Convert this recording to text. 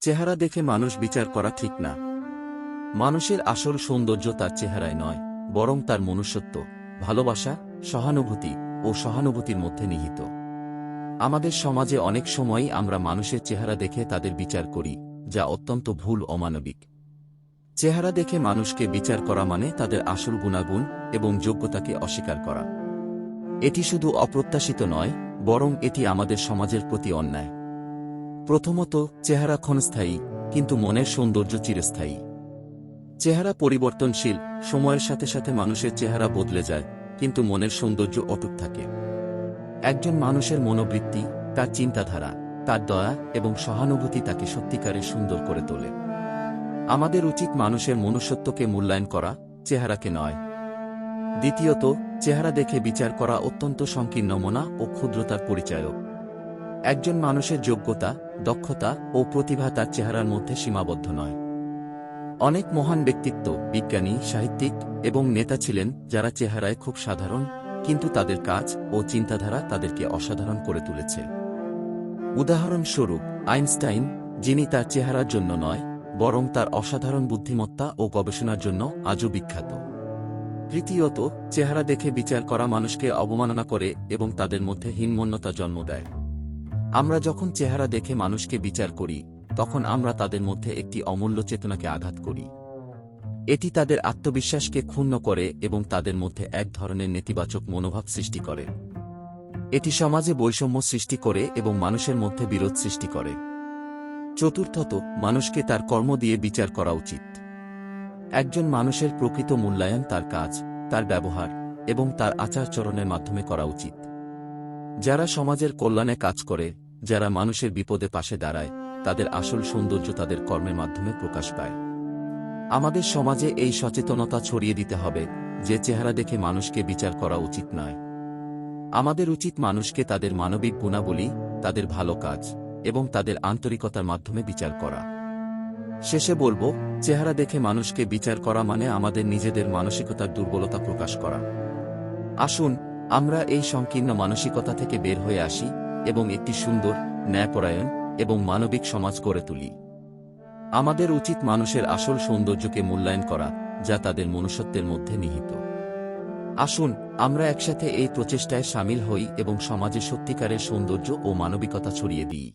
চেহারা দেখে মানুষ বিচার করা ঠিক না। মানুষের আসল সৌন্দর্য তার চেহারায় নয়, বরং তার মনুষ্যত্ব, ভালোবাসা, সহানুভূতি ও সহানুভূতির মধ্যে নিহিত। আমাদের সমাজে অনেক সময়ই আমরা মানুষের চেহারা দেখে তাদের বিচার করি, যা অত্যন্ত ভুল, অমানবিক। চেহারা দেখে মানুষকে বিচার করা মানে তাদের আসল গুণাগুণ এবং যোগ্যতাকে অস্বীকার করা। এটি শুধু অপ্রত্যাশিত নয়, বরং এটি আমাদের সমাজের প্রতি অন্যায়। প্রথমত, চেহারা ক্ষণস্থায়ী, কিন্তু মনের সৌন্দর্য চিরস্থায়ী। চেহারা পরিবর্তনশীল, সময়ের সাথে সাথে মানুষের চেহারা বদলে যায়, কিন্তু মনের সৌন্দর্য অটুট থাকে। একজন মানুষের মনোবৃত্তি, তার চিন্তাধারা, তার দয়া এবং সহানুভূতি তাকে সত্যিকারের সুন্দর করে তোলে। আমাদের উচিত মানুষের মনুষ্যত্বকে মূল্যায়ন করা, চেহারাকে নয়। দ্বিতীয়ত, চেহারা দেখে বিচার করা অত্যন্ত সংকীর্ণ মনা ও ক্ষুদ্রতার পরিচায়ক। একজন মানুষের যোগ্যতা, দক্ষতা ও প্রতিভা তার চেহারার মধ্যে সীমাবদ্ধ নয়। অনেক মহান ব্যক্তিত্ব, বিজ্ঞানী, সাহিত্যিক এবং নেতা ছিলেন যারা চেহারায় খুব সাধারণ, কিন্তু তাদের কাজ ও চিন্তাধারা তাদেরকে অসাধারণ করে তুলেছে। উদাহরণস্বরূপ আইনস্টাইন, যিনি তার চেহারার জন্য নয়, বরং তার অসাধারণ বুদ্ধিমত্তা ও গবেষণার জন্য আজও বিখ্যাত। তৃতীয়ত, চেহারা দেখে বিচার করা মানুষকে অবমাননা করে এবং তাদের মধ্যে হীনমন্যতা জন্ম দেয়। আমরা যখন চেহারা দেখে মানুষকে বিচার করি, তখন আমরা তাদের মধ্যে একটি অমূল্য চেতনাকে আঘাত করি। এটি তাদের আত্মবিশ্বাসকে ক্ষুণ্ণ করে এবং তাদের মধ্যে এক ধরনের নেতিবাচক মনোভাব সৃষ্টি করে। এটি সমাজে বৈষম্য সৃষ্টি করে এবং মানুষের মধ্যে বিরোধ সৃষ্টি করে। চতুর্থত, মানুষকে তার কর্ম দিয়ে বিচার করা উচিত। একজন মানুষের প্রকৃত মূল্যায়ন তার কাজ, তার ব্যবহার এবং তার আচার-আচরণের মাধ্যমে করা উচিত। যারা সমাজের কল্যাণে কাজ করে, যারা মানুষের বিপদে পাশে দাঁড়ায়, তাদের আসল সৌন্দর্য তাদের কর্মের মাধ্যমে প্রকাশ পায়। আমাদের সমাজে এই সচেতনতা ছড়িয়ে দিতে হবে যে চেহারা দেখে মানুষকে বিচার করা উচিত নয়। আমাদের উচিত মানুষকে তাদের মানবিক গুণাবলী, তাদের ভালো কাজ এবং তাদের আন্তরিকতার মাধ্যমে বিচার করা। শেষে বলবো, চেহারা দেখে মানুষকে বিচার করা মানে আমাদের নিজেদের মানসিকতার দুর্বলতা প্রকাশ করা। আসুন আমরা এই সংকীর্ণ মানসিকতা থেকে বের হয়ে আসি এবং একটি সুন্দর, ন্যায়পরায়ণ এবং মানবিক সমাজ গড়ে তুলি। আমাদের উচিত মানুষের আসল সৌন্দর্যকে মূল্যায়ন করা, যা তাদের মনুষ্যত্বের মধ্যে নিহিত। আসুন আমরা একসাথে এই প্রচেষ্টায় সামিল হই এবং সমাজে সত্যিকারের সৌন্দর্য ও মানবিকতা ছড়িয়ে দিই।